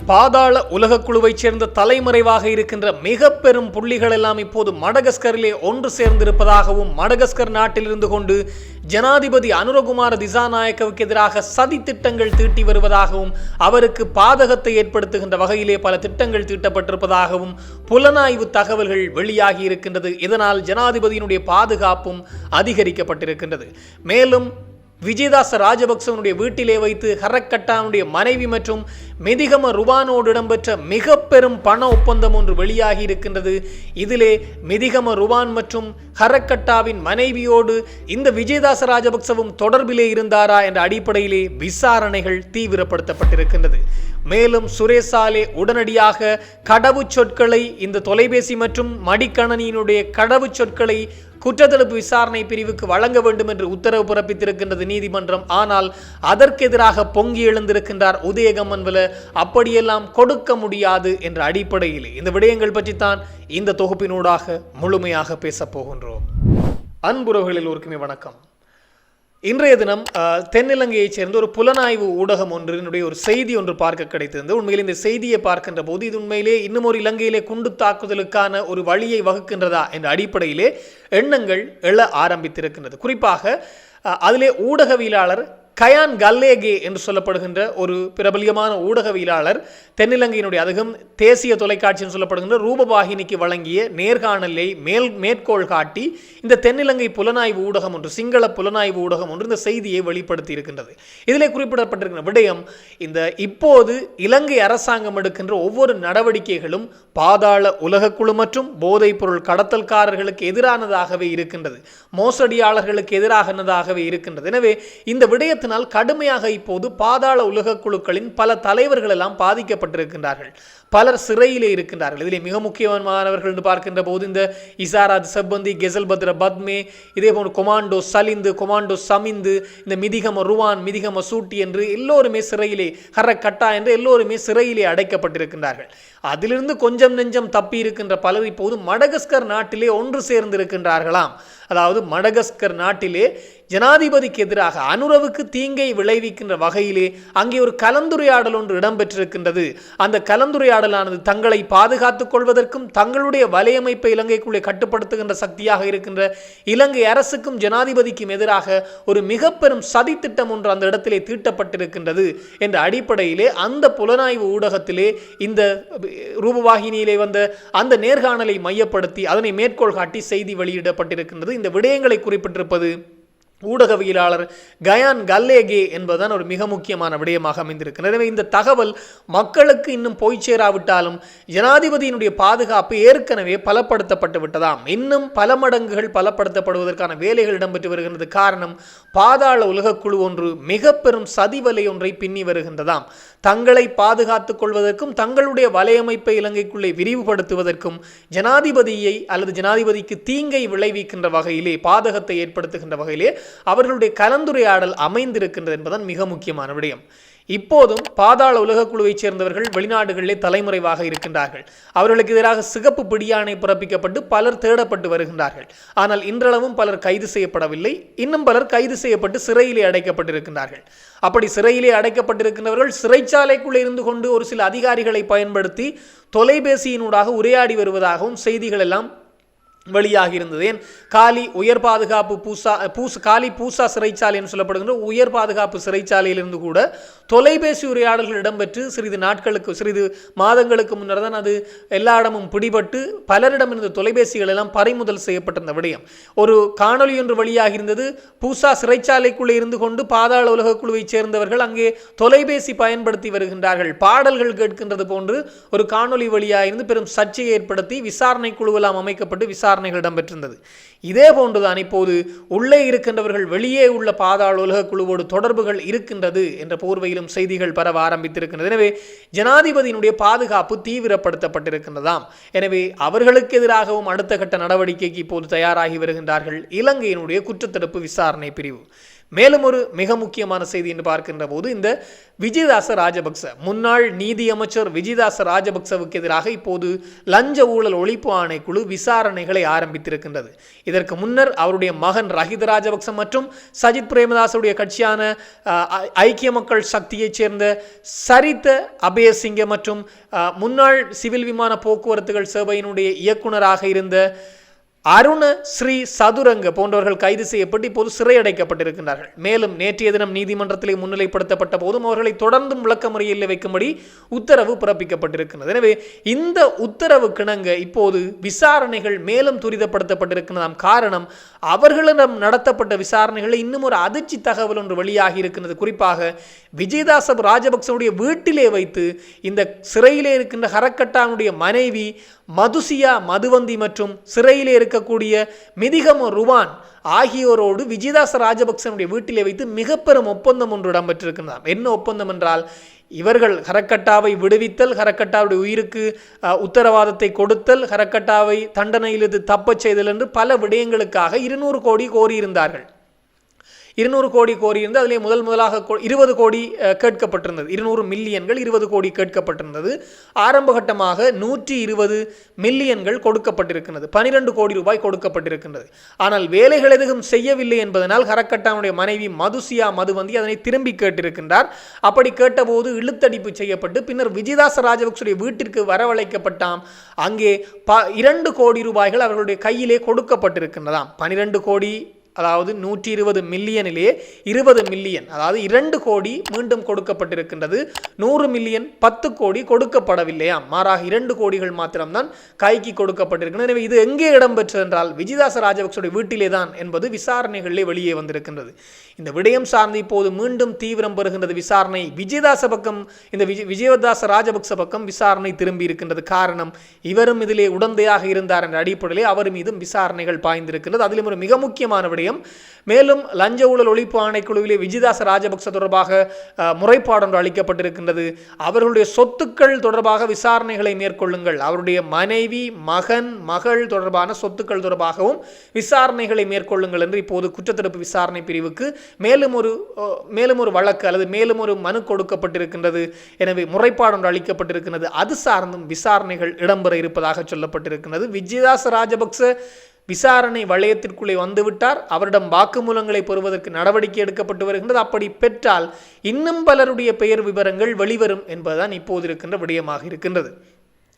பாதாள உலகக்குழுவைச் சேர்ந்த தலைமறைவாக இருக்கின்ற மிக பெரும் புள்ளிகள் எல்லாம் இப்போது மடகஸ்கரிலே ஒன்று சேர்ந்திருப்பதாகவும் மடகஸ்கர் நாட்டில் இருந்து கொண்டு ஜனாதிபதி அனுரகுமார திசாநாயக்கவுக்கு எதிராக சதி திட்டங்கள் தீட்டி வருவதாகவும் அவருக்கு பாதகத்தை ஏற்படுத்துகின்ற வகையிலே பல திட்டங்கள் தீட்டப்பட்டிருப்பதாகவும் புலனாய்வு தகவல்கள் வெளியாகி இருக்கின்றது. இதனால் ஜனாதிபதியினுடைய பாதுகாப்பும் அதிகரிக்கப்பட்டிருக்கின்றது. மேலும் விஜயதாச ராஜபக்சவனுடைய வீட்டிலே வைத்து ஹரக்கட்டானுடைய மனைவி மற்றும் மெதிகம ருவானோடு இடம்பெற்ற மிக பெரும் பண ஒப்பந்தம் ஒன்று வெளியாகி இருக்கின்றது. இதிலே மெதிகம ருவான் மற்றும் ஹரக்கட்டாவின் மனைவியோடு இந்த விஜயதாச ராஜபக்சவும் தொடர்பிலே இருந்தாரா என்ற அடிப்படையிலே விசாரணைகள் தீவிரப்படுத்தப்பட்டிருக்கின்றது. மேலும் சுரேசாலே உடனடியாக கடவுச்சொற்களை இந்த தொலைபேசி மற்றும் மடிக்கணனியினுடைய கடவுச்சொற்களை குற்றத்தடுப்பு விசாரணை பிரிவுக்கு வழங்க வேண்டும் என்று உத்தரவு பிறப்பித்திருக்கின்றது நீதிமன்றம். ஆனால் அதற்கு எதிராக பொங்கி எழுந்திருக்கின்றார் உதயகம்மன்வல. அப்படியெல்லாம் கொடுக்க முடியாது என்ற அடிப்படையில் இந்த விடயங்கள் பற்றித்தான் இந்த தொகுப்பினூடாக முழுமையாக பேசப் போகின்றோம். அன்புறவுகளில் ஒருக்குமே வணக்கம். இன்றைய தினம் தென்னிலங்கையைச் சேர்ந்த ஒரு புலனாய்வு ஊடகம் ஒன்றினுடைய ஒரு செய்தி ஒன்று பார்க்க கிடைத்திருந்தது. உண்மையில் இந்த செய்தியை பார்க்கின்ற போது இது உண்மையிலே இன்னும் ஒரு இலங்கையிலே குண்டு தாக்குதலுக்கான ஒரு வழியை வகுக்கின்றதா என்ற அடிப்படையிலே எண்ணங்கள் எழ ஆரம்பித்திருக்கின்றது. குறிப்பாக அதிலே ஊடகவியலாளர் கயான் கல்லேகே என்று சொல்லப்படுகின்ற ஒரு பிரபலியமான ஊடகவியலாளர் தென்னிலங்கையினுடைய அதுவும் தேசிய தொலைக்காட்சின்னு சொல்லப்படுகின்ற ரூபவாகினிக்கு வழங்கிய நேர்காணலை மேற்கோள் காட்டி இந்த தென்னிலங்கை புலனாய்வு ஊடகம் ஒன்று, சிங்கள புலனாய்வு ஊடகம் ஒன்று இந்த செய்தியை வெளிப்படுத்தி இருக்கின்றது. இதிலே குறிப்பிடப்பட்டிருக்கிற விடயம், இந்த இப்போது இலங்கை அரசாங்கம் எடுக்கின்ற ஒவ்வொரு நடவடிக்கைகளும் பாதாள உலகக்குழு மற்றும் போதைப் பொருள் கடத்தல்காரர்களுக்கு எதிரானதாகவே இருக்கின்றது, மோசடியாளர்களுக்கு எதிரானதாகவே இருக்கின்றது. எனவே இந்த விடயத்தினால் கடுமையாக இப்போது பாதாள உலக குழுக்களின் பல தலைவர்கள் எல்லாம் பாதிக்கப்பட்டிருக்கின்றார்கள். பலர் சிறையிலே இருக்கின்றார்கள். இதிலே மிக முக்கியமானவர்கள் என்று பார்க்கின்ற போது இந்த இசாராத் செப்பந்தி, கெசல் பத்ர பத்மே, இதே போன்று கொமாண்டோ சலிந்து, கொமாண்டோ சமிந்து, இந்த மிதிகம ருவான், மிதிகம சூட்டி என்று எல்லோருமே சிறையிலே, ஹரக்கட்டா என்று எல்லோருமே சிறையிலே அடைக்கப்பட்டிருக்கின்றார்கள். அதிலிருந்து கொஞ்சம் நெஞ்சம் தப்பி இருக்கின்ற பலர் இப்போது மடகஸ்கர் நாட்டிலே ஒன்று சேர்ந்திருக்கின்றார்களாம். அதாவது மடகஸ்கர் நாட்டிலே ஜனாதிபதிக்கு எதிராக அனுரவுக்கு தீங்கை விளைவிக்கின்ற வகையிலே அங்கே ஒரு கலந்துரையாடல் ஒன்று இடம்பெற்றிருக்கின்றது. அந்த கலந்துரையாடலானது தங்களை பாதுகாத்துக் கொள்வதற்கும் தங்களுடைய வலையமைப்பை இலங்கைக்குள்ளே கட்டுப்படுத்துகின்ற சக்தியாக இருக்கின்ற இலங்கை அரசுக்கும் ஜனாதிபதிக்கும் எதிராக ஒரு மிக பெரும் சதி திட்டம் ஒன்று அந்த இடத்திலே தீட்டப்பட்டிருக்கின்றது என்ற அடிப்படையிலே அந்த புலனாய்வு ஊடகத்திலே இந்த ரூபவாகினியிலே வந்த அந்த நேர்காணலை மையப்படுத்தி அதனை மேற்கோள் காட்டி செய்தி வெளியிடப்பட்டிருக்கின்றது. இந்த விடயங்களை குறிப்பிட்டிருப்பது ஊடகவியலாளர் கயான் கல்லேகே என்பதுதான் ஒரு மிக முக்கியமான விடயமாக அமைந்திருக்கிறது. எனவே இந்த தகவல் மக்களுக்கு இன்னும் போய் சேராவிட்டாலும் ஜனாதிபதியினுடைய பாதுகாப்பு ஏற்கனவே பலப்படுத்தப்பட்டு விட்டதாம். இன்னும் பல மடங்குகள் பலப்படுத்தப்படுவதற்கான வேலைகள் இடம்பெற்று வருகின்றது. காரணம், பாதாள உலகக்குழு ஒன்று மிக பெரும் சதி வலை ஒன்றை பின்னி வருகின்றதாம். தங்களை பாதுகாத்துக் கொள்வதற்கும் தங்களுடைய வலையமைப்பை இலங்கைக்குள்ளே விரிவுபடுத்துவதற்கும் ஜனாதிபதியை அல்லது ஜனாதிபதிக்கு தீங்கை விளைவிக்கின்ற வகையிலே, பாதகத்தை ஏற்படுத்துகின்ற வகையிலே அவர்களுடைய கலந்துரையாடல் அமைந்திருக்கின்றது என்பதுதான் மிக முக்கியமான விடயம். இப்போதும் பாதாள உலகக்குழுவைச் சேர்ந்தவர்கள் வெளிநாடுகளிலே தலைமுறைவாக இருக்கின்றார்கள். அவர்களுக்கு எதிராக சிகப்பு பிடியாணை பிறப்பிக்கப்பட்டு பலர் தேடப்பட்டு வருகின்றார்கள். ஆனால் இன்றளவும் பலர் கைது செய்யப்படவில்லை. இன்னும் பலர் கைது செய்யப்பட்டு சிறையிலே அடைக்கப்பட்டிருக்கின்றார்கள். அப்படி சிறையிலே அடைக்கப்பட்டிருக்கின்றவர்கள் சிறைச்சாலைக்குள்ளே இருந்து கொண்டு ஒரு சில அதிகாரிகளை பயன்படுத்தி தொலைபேசியினூடாக உரையாடி வருவதாகவும் செய்திகள் எல்லாம் வெளியாகி இருந்தது. ஏன் காலி உயர் பாதுகாப்பு காலி பூசா சிறைச்சாலை என்று சொல்லப்படுகின்ற உயர் பாதுகாப்பு சிறைச்சாலையிலிருந்து கூட தொலைபேசி உரையாடல்கள் இடம்பெற்று சிறிது மாதங்களுக்கு முன்னர் தான் அது எல்லா இடமும் பிடிபட்டு பலரிடம் இருந்த தொலைபேசிகள் எல்லாம் பறிமுதல் செய்யப்பட்டிருந்த விடயம். ஒரு காணொலி ஒன்று வெளியாகி இருந்தது. பூசா சிறைச்சாலைக்குள்ளே இருந்து கொண்டு பாதாள உலக குழுவைச் சேர்ந்தவர்கள் அங்கே தொலைபேசி பயன்படுத்தி வருகின்றார்கள், பாடல்கள் கேட்கின்றது போன்று ஒரு காணொலி வெளியாகிருந்து பெரும் சர்ச்சையை ஏற்படுத்தி விசாரணை குழுவெல்லாம் அமைக்கப்பட்டு விசாரணைகள் இடம்பெற்றிருந்தது. இதே போன்றுதான் இப்போது உள்ளே இருக்கின்றவர்கள் வெளியே உள்ள பாதாள உலக குழுவோடு தொடர்புகள் இருக்கின்றது என்ற போர்வையிலும் செய்திகள் பரவ ஆரம்பித்திருக்கின்றது. எனவே ஜனாதிபதியினுடைய பாதுகாப்பு தீவிரப்படுத்தப்பட்டிருக்கின்றதாம். எனவே அவர்களுக்கு எதிராகவும் அடுத்த கட்ட நடவடிக்கைக்கு இப்போது தயாராகி வருகின்றார்கள் இலங்கையினுடைய குற்றத்தடுப்பு விசாரணை பிரிவு. மேலும் ஒரு மிக முக்கியமான செய்தி என்று பார்க்கின்ற போது இந்த விஜயதாச ராஜபக்ச முன்னாள் நீதி அமைச்சர் விஜயதாச ராஜபக்சவுக்கு எதிராக இப்போது லஞ்ச ஊழல் ஒழிப்பு ஆணைக்குழு விசாரணைகளை ஆரம்பித்திருக்கின்றது. இதற்கு முன்னர் அவருடைய மகன் ரஹித ராஜபக்ச மற்றும் சஜித் பிரேமதாசுடைய கட்சியான ஐக்கிய மக்கள் சக்தியைச் சேர்ந்த சரித அபயசிங்க மற்றும் முன்னாள் சிவில் விமான போக்குவரத்துகள் சேவையினுடைய இயக்குநராக இருந்த அருண ஸ்ரீ சதுரங்க போன்றவர்கள் கைது செய்யப்பட்டு இப்போது சிறையடைக்கப்பட்டிருக்கிறார்கள். மேலும் நேற்றைய தினம் நீதிமன்றத்திலே முன்னிலைப்படுத்தப்பட்ட போதும் அவர்களை தொடர்ந்தும் விளக்கமறியலில் வைக்கும்படி உத்தரவு பிறப்பிக்கப்பட்டிருக்கிறது. எனவே இந்த உத்தரவு கிணங்க இப்போது விசாரணைகள் மேலும் துரிதப்படுத்தப்பட்டிருக்கிறதாம். காரணம், அவர்களிடம் நடத்தப்பட்ட விசாரணைகளில் இன்னும் ஒரு அதிர்ச்சி தகவல் ஒன்று வெளியாகி இருக்கிறது. குறிப்பாக விஜயதாச ராஜபக்சவுடைய வீட்டிலே வைத்து இந்த சிறையிலே இருக்கின்ற ஹரக்கட்டானுடைய மனைவி மதுசியா மதுவந்தி மற்றும் சிறையிலே இருக்கக்கூடிய மிதிகம ருவான் ஆகியோரோடு விஜயதாச ராஜபக்சனுடைய வீட்டிலே வைத்து மிக பெரும் ஒப்பந்தம் ஒன்று இடம்பெற்றிருக்கிறார். என்ன ஒப்பந்தம் என்றால், இவர்கள் ஹரக்கட்டாவை விடுவித்தல், ஹரக்கட்டாவுடைய உயிருக்கு உத்தரவாதத்தை கொடுத்தல், ஹரக்கட்டாவை தண்டனையிலிருந்து தப்பச் செய்தல் என்று பல விடயங்களுக்காக 200 கோடி கோரியிருந்தார்கள். 200 கோடி கோரியிருந்து அதிலே முதலாக 20 கோடி கேட்கப்பட்டிருந்தது. 200 மில்லியன்கள் 20 கோடி கேட்கப்பட்டிருந்தது. ஆரம்பகட்டமாக 120 மில்லியன்கள் கொடுக்கப்பட்டிருக்கிறது. 12 கோடி ரூபாய் கொடுக்கப்பட்டிருக்கின்றது. ஆனால் வேலைகள் எதுவும் செய்யவில்லை என்பதனால் ஹரக்கட்டானுடைய மனைவி மதுசியா மதுவந்தி அதனை திரும்பி கேட்டிருக்கின்றார். அப்படி கேட்டபோது இழுத்தடிப்பு செய்யப்பட்டு பின்னர் விஜயதாச ராஜபக்சவுடைய வீட்டிற்கு வரவழைக்கப்பட்டாம். அங்கே 2 கோடி ரூபாய்கள் அவர்களுடைய கையிலே கொடுக்கப்பட்டிருக்கின்றதாம். 12 கோடி அதாவது 120 மில்லியனிலே 20 மில்லியன் அதாவது 2 கோடி மீண்டும் கொடுக்கப்பட்டிருக்கின்றது. 100 மில்லியன் 10 கோடி கொடுக்கப்படவில்லையாம். மாறாக 2 கோடிகள் மாத்திரம்தான் கைக்கு கொடுக்கப்பட்டிருக்கின்றன. எனவே இது எங்கே இடம்பெற்றது என்றால் விஜயதாச ராஜபக்சவுடைய வீட்டிலே தான் என்பது விசாரணைகளிலே வெளியே வந்திருக்கின்றது. இந்த விடயம் சார்ந்து இப்போது மீண்டும் தீவிரம் பெறுகின்றது விசாரணை. விஜயதாச பக்கம் இந்த விஜயதாச ராஜபக்ச பக்கம் விசாரணை திரும்பி இருக்கின்றது. காரணம், இவரும் இதிலே உடந்தையாக இருந்தார் என்ற அடிப்படையிலே அவர் மீதும் விசாரணைகள் பாய்ந்திருக்கின்றது. அதிலும் ஒரு மிக முக்கியமான விடயம், மேலும் லஞ்ச ஊழல் ஒழிப்பு ஆணைக்குழுவிலே விஜயதாச ராஜபக்ச தொடர்பாக முறைப்பாடு ஒன்று அளிக்கப்பட்டிருக்கின்றது. அவர்களுடைய சொத்துக்கள் தொடர்பாக விசாரணைகளை மேற்கொள்ளுங்கள், அவருடைய மனைவி மகன் மகள் தொடர்பான சொத்துக்கள் தொடர்பாகவும் விசாரணைகளை மேற்கொள்ளுங்கள் என்று இப்போது குற்றத்தடுப்பு விசாரணை பிரிவுக்கு மேலும் ஒரு வழக்கு அல்லது மேலும் ஒரு மனு கொடுக்கப்பட்டிருக்கின்றது. எனவே முறைப்பாடு ஒன்று அளிக்கப்பட்டிருக்கிறது. அது சார்ந்தும் விசாரணைகள் இடம்பெற இருப்பதாக சொல்லப்பட்டிருக்கிறது. விஜயதாச ராஜபக்ச விசாரணை வளையத்திற்குள்ளே வந்துவிட்டார். அவரிடம் வாக்குமூலங்களை பெறுவதற்கு நடவடிக்கை எடுக்கப்பட்டு வருகின்றது. அப்படி பெற்றால் இன்னும் பலருடைய பெயர் விவரங்கள் வெளிவரும் என்பதுதான் இப்போது இருக்கின்ற விடயமாக இருக்கின்றது.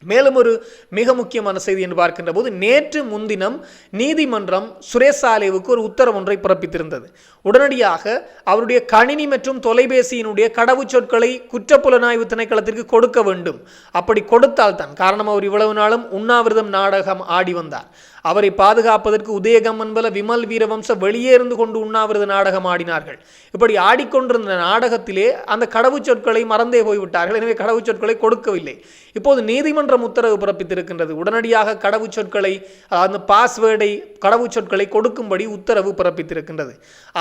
மேலும் ஒரு மிக முக்கியமான செய்தி என்று பார்க்கின்ற போது, நேற்று முன்தினம் நீதிமன்றம் சுரேசாலேவுக்கு ஒரு உத்தரவு ஒன்றை பிறப்பித்திருந்தது. உடனடியாக அவருடைய கணினி மற்றும் தொலைபேசியினுடைய கடவுச்சொற்களை குற்றப்புலனாய்வு திணைக்களத்திற்கு கொடுக்க வேண்டும். அப்படி கொடுத்தால் தான், காரணம் அவர் இவ்வளவு நாளும் உண்ணாவிரதம் நாடகம் ஆடி வந்தார். அவரை பாதுகாப்பதற்கு உதயகம்மன்பல விமல் வீரவம்ச வெளியே இருந்து கொண்டு உண்ணாவிரத நாடகம் ஆடினார்கள். இப்படி ஆடிக்கொண்டிருந்த நாடகத்திலே அந்த கடவுச்சொற்களை மறந்தே போய்விட்டார்கள். எனவே கடவுச்சொற்களை கொடுக்கவில்லை. இப்போது நீதிமன்றம் உத்தரவு பிறப்பித்திருக்கின்றது. உடனடியாக கடவுச்சொற்களை, அந்த பாஸ்வேர்டை, கடவுச்சொற்களை கொடுக்கும்படி உத்தரவு பிறப்பித்திருக்கின்றது.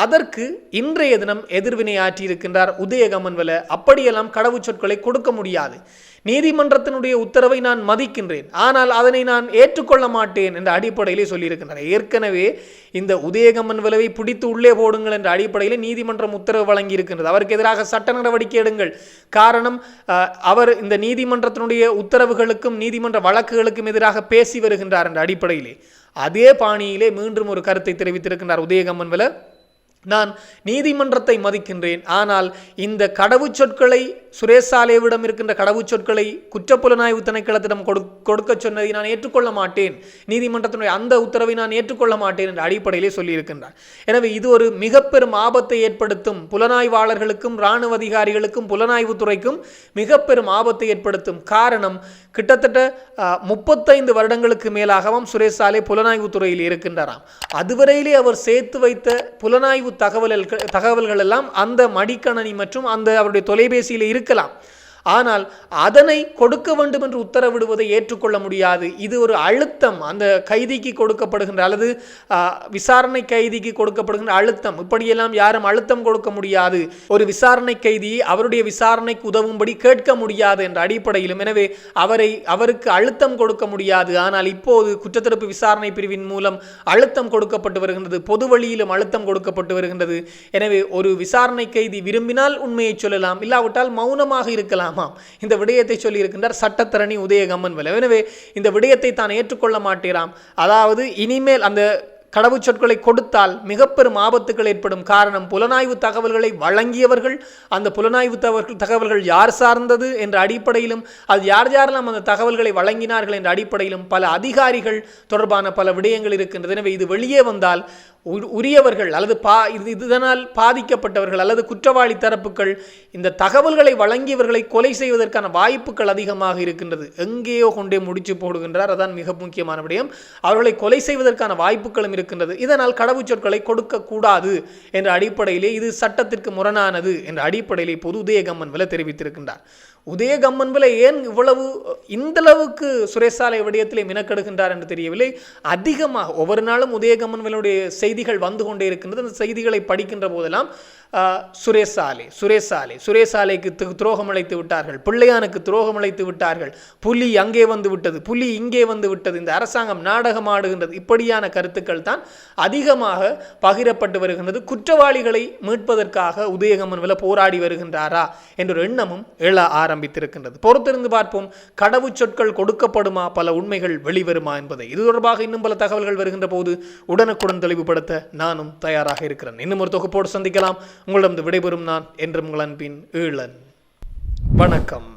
அதற்கு இன்றைய தினம் எதிர்வினை ஆற்றியிருக்கின்றார் உதயகம்மன்வல. அப்படியெல்லாம் கடவுச்சொற்களை கொடுக்க முடியாது. நீதிமன்றத்தினுடைய உத்தரவை நான் மதிக்கின்றேன், ஆனால் அதனை நான் ஏற்றுக்கொள்ள மாட்டேன் என்ற அடிப்படையிலே சொல்லியிருக்கின்றனர். ஏற்கனவே இந்த உதயகம்மன்வலவை பிடித்து உள்ளே போடுங்கள் என்ற அடிப்படையிலே நீதிமன்றம் உத்தரவு வழங்கி இருக்கின்றது. அவருக்கு எதிராக சட்ட நடவடிக்கை எடுங்கள். காரணம், அவர் இந்த நீதிமன்றத்தினுடைய உத்தரவுகளுக்கும் நீதிமன்ற வழக்குகளுக்கும் எதிராக பேசி வருகின்றார் என்ற அடிப்படையிலே அதே பாணியிலே மீண்டும் ஒரு கருத்தை தெரிவித்திருக்கின்றார் உதயகம்மன்வல. நான் நீதிமன்றத்தை மதிக்கின்றேன், ஆனால் இந்த கடவுச்சொற்களை சுரேசாலேவிடம் இருக்கின்ற கடவுச்சொற்களை குற்றப்புலனாய்வு திணைக்களத்திடம் கொடுக்க சொன்னதை நான் ஏற்றுக்கொள்ள மாட்டேன், நீதிமன்றத்தினுடைய அந்த உத்தரவை நான் ஏற்றுக்கொள்ள மாட்டேன் என்ற அடிப்படையிலே சொல்லியிருக்கின்றார். எனவே இது ஒரு மிக பெரும் ஆபத்தை ஏற்படுத்தும். புலனாய்வாளர்களுக்கும் இராணுவ அதிகாரிகளுக்கும் புலனாய்வு துறைக்கும் மிக பெரும் ஆபத்தை ஏற்படுத்தும். காரணம், கிட்டத்தட்ட 35 வருடங்களுக்கு மேலாகவும் சுரேசாலே புலனாய்வு துறையில் இருக்கின்றாராம். அதுவரையிலே அவர் சேர்த்து வைத்த புலனாய்வு தகவல்கள் எல்லாம் அந்த மடிக்கணனி மற்றும் அந்த அவருடைய தொலைபேசியில் இருக்கலாம். ஆனால் அதனை கொடுக்க வேண்டும் என்று உத்தரவிடுவதை ஏற்றுக்கொள்ள முடியாது. இது ஒரு அழுத்தம், அந்த கைதிக்கு கொடுக்கப்படுகின்ற அல்லது விசாரணை கைதிக்கு கொடுக்கப்படுகின்ற அழுத்தம். இப்படியெல்லாம் யாரும் அழுத்தம் கொடுக்க முடியாது. ஒரு விசாரணை கைதியை அவருடைய விசாரணைக்கு உதவும்படி கேட்க முடியாது என்ற அடிப்படையிலும், எனவே அவருக்கு அழுத்தம் கொடுக்க முடியாது. ஆனால் இப்போது குற்றத்தடுப்பு விசாரணை பிரிவின் மூலம் அழுத்தம் கொடுக்கப்பட்டு வருகின்றது, பொது வழியிலும் அழுத்தம் கொடுக்கப்பட்டு வருகின்றது. எனவே ஒரு விசாரணை கைதி விரும்பினால் உண்மையை சொல்லலாம், இல்லாவிட்டால் மௌனமாக இருக்கலாமாம். இந்த விடயத்தை சொல்லி இருக்கின்றார் சட்டத்தரணி உதயகம்மன்பில. எனவே இந்த விடயத்தை தான் ஏற்றுக்கொள்ள மாட்டேறாம். அதாவது இனிமேல் அந்த கடவுச்சொற்களை கொடுத்தால் மிக பெரும் ஆபத்துகள் ஏற்படும். காரணம், புலனாய்வு தகவல்களை வழங்கியவர்கள், அந்த புலனாய்வு தகவல்கள் யார் சார்ந்தது என்ற அடிப்படையிலும், அது யாரெல்லாம் அந்த தகவல்களை வழங்கினார்கள் என்ற அடிப்படையிலும் பல அதிகாரிகள் தொடர்பான பல விடயங்கள் இருக்கின்றது. எனவே இது வெளியே வந்தால் உரியவர்கள் அல்லது இதனால் பாதிக்கப்பட்டவர்கள் அல்லது குற்றவாளி தரப்புகள் இந்த தகவல்களை வழங்கியவர்களை கொலை செய்வதற்கான வாய்ப்புகள் அதிகமாக இருக்கின்றது. எங்கேயோ கொண்டே முடிச்சு போடுகின்றார். அதான் மிக முக்கியமான விடயம். அவர்களை கொலை செய்வதற்கான வாய்ப்புகளும் இருக்கின்றது. இதனால் கடவுச்சொற்களை கொடுக்கக்கூடாது என்ற அடிப்படையிலே இது சட்டத்திற்கு முரணானது என்ற அடிப்படையிலே பொது உதயகம்மன்பில தெரிவித்திருக்கின்றார். உதயகம்மன்பில ஏன் இவ்வளவு இந்தளவுக்கு சுரேசாலை விடயத்திலே மினக்கெடுகின்றார் என்று தெரியவில்லை. அதிகமாக ஒவ்வொரு நாளும் உதயகம்மன்பிலுடைய செய்திகள் வந்து கொண்டே இருக்கின்றது. அந்த செய்திகளை படிக்கின்ற போதெல்லாம் சுரேசாலைக்கு துரோகம் அழைத்து விட்டார்கள், பிள்ளையானுக்கு துரோகம் அழைத்து விட்டார்கள், புலி அங்கே வந்து விட்டது, புலி இங்கே வந்து விட்டது, இந்த அரசாங்கம் நாடகம் ஆடுகின்றது, இப்படியான கருத்துக்கள் தான் அதிகமாக பகிரப்பட்டு வருகின்றது. குற்றவாளிகளை மீட்பதற்காக உதயகம்மன்பில போராடி வருகின்றாரா என்ற ஒரு எண்ணமும் எழ ஆரம்பித்திருக்கின்றது. பொறுத்திருந்து பார்ப்போம், கடவுச்சொற்கள் கொடுக்கப்படுமா, பல உண்மைகள் வெளிவருமா என்பதை. இது தொடர்பாக இன்னும் பல தகவல்கள் வருகின்ற போது உடனுக்குடன் தெளிவுபடுத்த நானும் தயாராக இருக்கிறேன். இன்னும் ஒரு தொகுப்போடு சந்திக்கலாம். உங்களிடம் விடைபெறும் நான் என்றும் உங்கள் அன்பின் ஈழன். வணக்கம்.